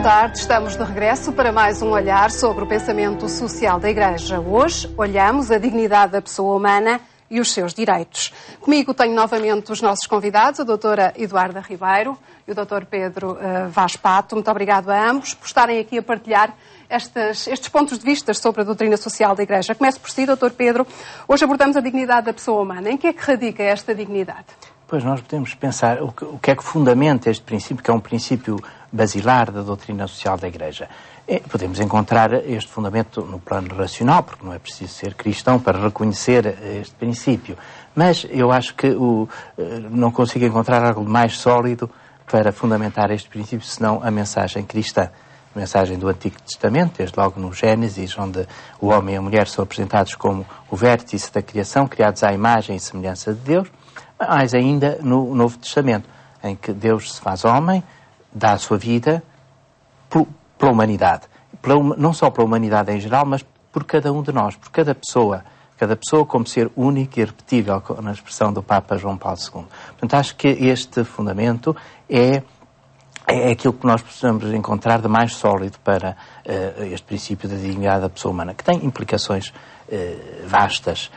tarde, estamos de regresso para mais um olhar sobre o pensamento social da Igreja. Hoje olhamos a dignidade da pessoa humana e os seus direitos. Comigo tenho novamente os nossos convidados, a doutora Eduarda Ribeiro e o doutor Pedro Vaz Pato. Muito obrigado a ambos por estarem aqui a partilhar estes pontos de vista sobre a doutrina social da Igreja. Começo por si, doutor Pedro. Hoje abordamos a dignidade da pessoa humana. Em que é que radica esta dignidade? Pois nós podemos pensar o que é que fundamenta este princípio, que é um princípio basilar da doutrina social da Igreja. Podemos encontrar este fundamento no plano racional, porque não é preciso ser cristão para reconhecer este princípio. Mas eu acho que não consigo encontrar algo mais sólido para fundamentar este princípio, senão a mensagem cristã. A mensagem do Antigo Testamento, desde logo no Gênesis, onde o homem e a mulher são apresentados como o vértice da criação, criados à imagem e semelhança de Deus, mas ainda no Novo Testamento, em que Deus se faz homem, dá a sua vida pela humanidade. Não só pela humanidade em geral, mas por cada um de nós, por cada pessoa como ser único e irrepetível, na expressão do Papa João Paulo II. Portanto, acho que este fundamento é aquilo que nós precisamos encontrar de mais sólido para este princípio da dignidade da pessoa humana, que tem implicações vastas.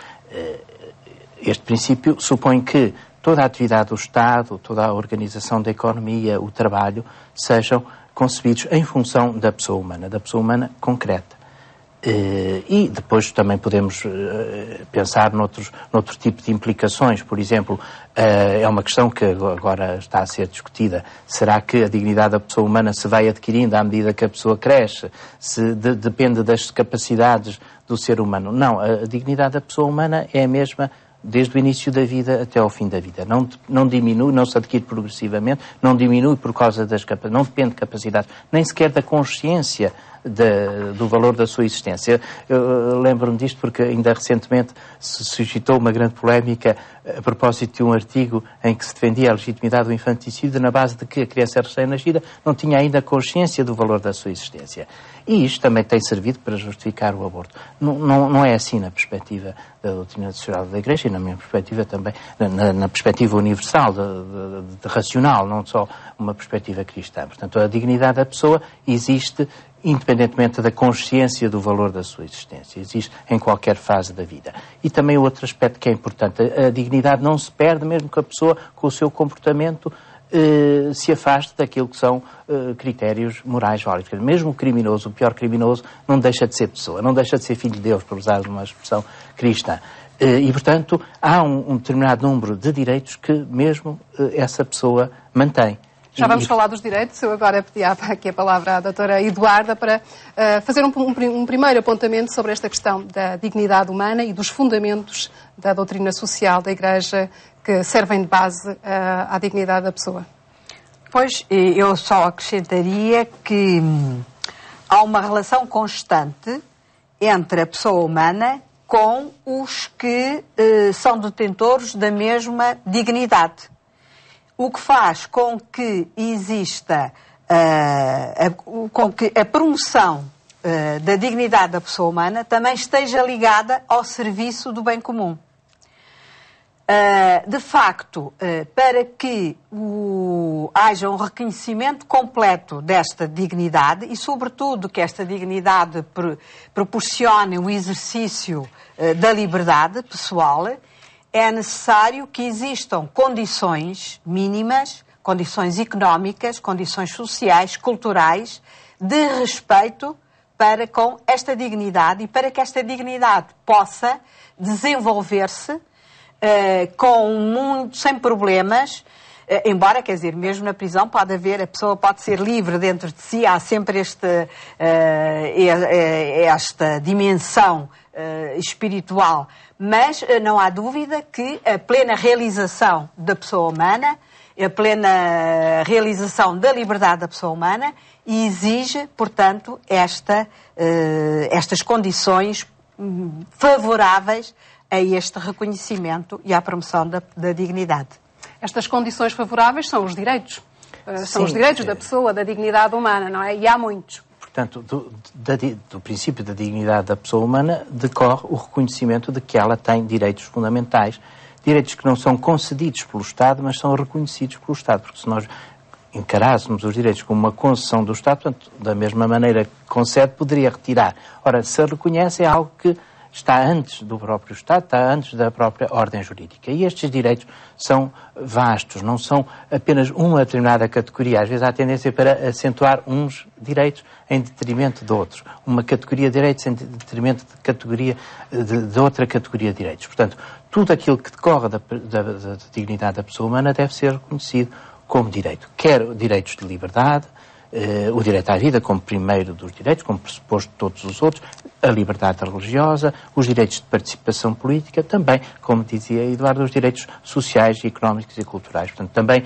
Este princípio supõe que toda a atividade do Estado, toda a organização da economia, o trabalho, sejam concebidos em função da pessoa humana concreta. E depois também podemos pensar noutro tipo de implicações. Por exemplo, é uma questão que agora está a ser discutida. Será que a dignidade da pessoa humana se vai adquirindo à medida que a pessoa cresce? Depende das capacidades do ser humano? Não, a dignidade da pessoa humana é a mesma desde o início da vida até ao fim da vida. Não diminui, não se adquire progressivamente, não diminui por causa das capacidades, não depende de capacidades, nem sequer da consciência do valor da sua existência. Eu lembro-me disto porque ainda recentemente se suscitou uma grande polémica a propósito de um artigo em que se defendia a legitimidade do infanticídio na base de que a criança recém-nascida não tinha ainda consciência do valor da sua existência. E isto também tem servido para justificar o aborto. Não é assim na perspectiva da doutrina social da Igreja e na minha perspectiva também, na perspectiva universal, de racional, não só uma perspectiva cristã. Portanto, a dignidade da pessoa existe independentemente da consciência do valor da sua existência. Existe em qualquer fase da vida. E também outro aspecto que é importante, a dignidade não se perde mesmo que a pessoa, com o seu comportamento, se afaste daquilo que são critérios morais válidos. Mesmo o criminoso, o pior criminoso, não deixa de ser pessoa, não deixa de ser filho de Deus, por usar uma expressão cristã. E, portanto, há um determinado número de direitos que mesmo essa pessoa mantém. Já vamos falar dos direitos. Eu agora pedia aqui a palavra à doutora Eduarda para fazer um primeiro apontamento sobre esta questão da dignidade humana e dos fundamentos da doutrina social da Igreja que servem de base à dignidade da pessoa. Pois, eu só acrescentaria que há uma relação constante entre a pessoa humana com os que são detentores da mesma dignidade. O que faz com que exista, com que a promoção da dignidade da pessoa humana também esteja ligada ao serviço do bem comum. De facto, para que haja um reconhecimento completo desta dignidade e, sobretudo, que esta dignidade proporcione o exercício da liberdade pessoal, é necessário que existam condições mínimas, condições económicas, condições sociais, culturais, de respeito para com esta dignidade e para que esta dignidade possa desenvolver-se sem problemas, embora, quer dizer, mesmo na prisão pode haver, a pessoa pode ser livre dentro de si, há sempre esta dimensão espiritual, mas não há dúvida que a plena realização da pessoa humana, a plena realização da liberdade da pessoa humana exige, portanto, estas condições favoráveis a este reconhecimento e à promoção da dignidade. Estas condições favoráveis são os direitos. São os direitos da pessoa, da dignidade humana, não é? E há muitos. Portanto, do princípio da dignidade da pessoa humana decorre o reconhecimento de que ela tem direitos fundamentais, direitos que não são concedidos pelo Estado, mas são reconhecidos pelo Estado, porque se nós encarássemos os direitos como uma concessão do Estado, portanto, da mesma maneira que concede, poderia retirar. Ora, se a reconhece, é algo que está antes do próprio Estado, está antes da própria ordem jurídica. E estes direitos são vastos, não são apenas uma determinada categoria. Às vezes há tendência para acentuar uns direitos em detrimento de outros. Uma categoria de direitos em detrimento de, categoria, de outra categoria de direitos. Portanto, tudo aquilo que decorre da dignidade da pessoa humana deve ser reconhecido como direito. Quer direitos de liberdade, o direito à vida como primeiro dos direitos, como pressuposto de todos os outros, a liberdade religiosa, os direitos de participação política, também, como dizia Eduardo, os direitos sociais, económicos e culturais. Portanto, também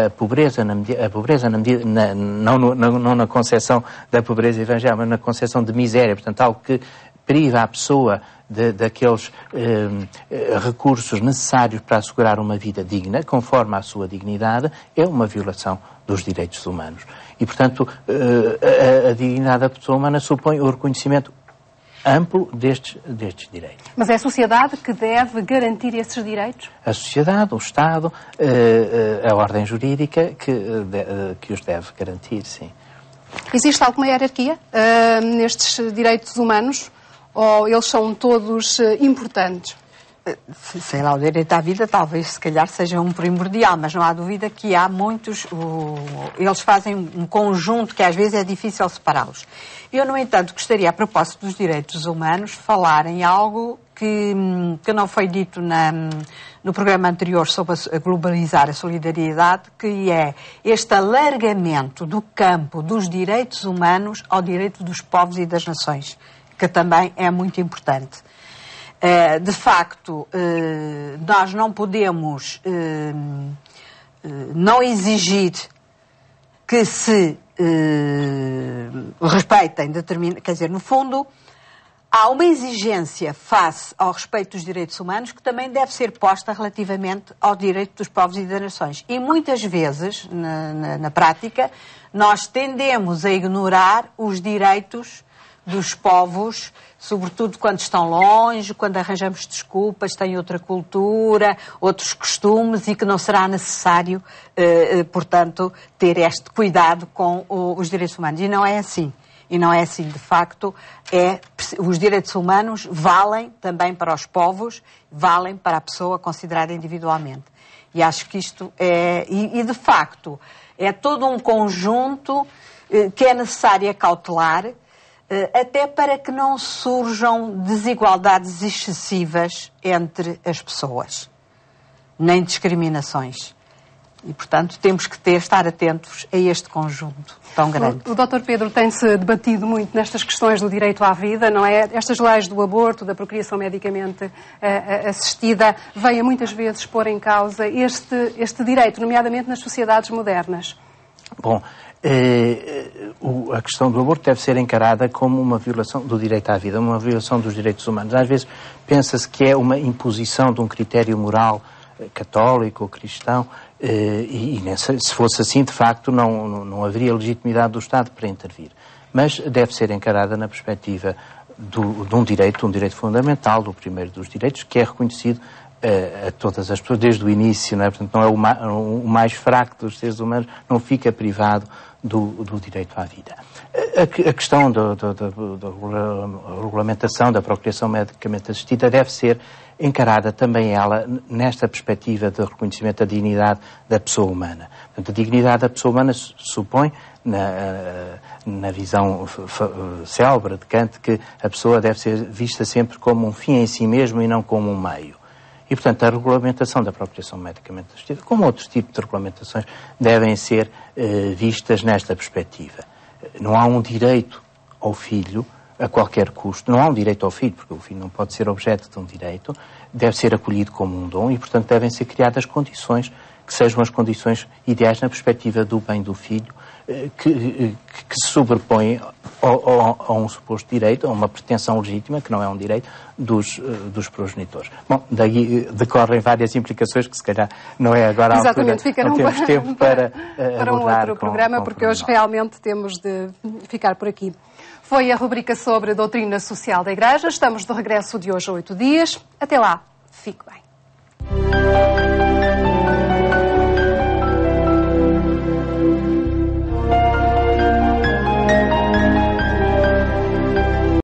a pobreza, não na concepção da pobreza evangélica, mas na concepção de miséria, portanto, algo que priva a pessoa daqueles recursos necessários para assegurar uma vida digna, conforme à sua dignidade, é uma violação dos direitos humanos. E, portanto, a dignidade da pessoa humana supõe o reconhecimento amplo destes direitos. Mas é a sociedade que deve garantir esses direitos? A sociedade, o Estado, a ordem jurídica que os deve garantir, sim. Existe alguma hierarquia nestes direitos humanos? Ou eles são todos importantes? Sei lá, o direito à vida talvez, se calhar, seja um primordial, mas não há dúvida que há muitos, eles fazem um conjunto que às vezes é difícil separá-los. Eu, no entanto, gostaria, a propósito dos direitos humanos, falar em algo que não foi dito no programa anterior sobre a globalizar a solidariedade, que é este alargamento do campo dos direitos humanos ao direito dos povos e das nações, que também é muito importante. De facto, nós não podemos não exigir que se respeitem quer dizer, no fundo, há uma exigência face ao respeito dos direitos humanos que também deve ser posta relativamente ao direito dos povos e das nações. E muitas vezes, na prática, nós tendemos a ignorar os direitos dos povos, sobretudo quando estão longe, quando arranjamos desculpas, têm outra cultura, outros costumes e que não será necessário, portanto, ter este cuidado com os direitos humanos. E não é assim. E não é assim, de facto, os direitos humanos valem também para os povos, valem para a pessoa considerada individualmente. E acho que isto e de facto, é todo um conjunto que é necessário cautelar, até para que não surjam desigualdades excessivas entre as pessoas, nem discriminações. E, portanto, temos que estar atentos a este conjunto tão grande. O Dr. Pedro tem-se debatido muito nestas questões do direito à vida, não é? Estas leis do aborto, da procriação medicamente assistida, vêm muitas vezes pôr em causa este direito, nomeadamente nas sociedades modernas. Bom, a questão do aborto deve ser encarada como uma violação do direito à vida, uma violação dos direitos humanos. Às vezes pensa-se que é uma imposição de um critério moral católico ou cristão, e se fosse assim, de facto, não haveria legitimidade do Estado para intervir. Mas deve ser encarada na perspectiva de um direito fundamental, do primeiro dos direitos, que é reconhecido a todas as pessoas, desde o início, não é? Portanto, não é o mais fraco dos seres humanos, não fica privado do direito à vida. A questão da regulamentação da procriação medicamente assistida deve ser encarada também ela nesta perspectiva de reconhecimento da dignidade da pessoa humana. Portanto, a dignidade da pessoa humana supõe, na visão célebre de Kant, que a pessoa deve ser vista sempre como um fim em si mesmo e não como um meio. E, portanto, a regulamentação da procriação medicamente assistida, como outros tipos de regulamentações, devem ser vistas nesta perspectiva. Não há um direito ao filho a qualquer custo. Não há um direito ao filho, porque o filho não pode ser objeto de um direito, deve ser acolhido como um dom e, portanto, devem ser criadas condições que sejam as condições ideais na perspectiva do bem do filho, que se sobrepõem a um suposto direito, a uma pretensão legítima, que não é um direito, dos progenitores. Bom, daí decorrem várias implicações que se calhar não é agora a altura, não temos tempo para um outro programa, porque hoje realmente temos de ficar por aqui. Foi a rubrica sobre a doutrina social da Igreja. Estamos de regresso de hoje a 8 dias. Até lá. Fique bem.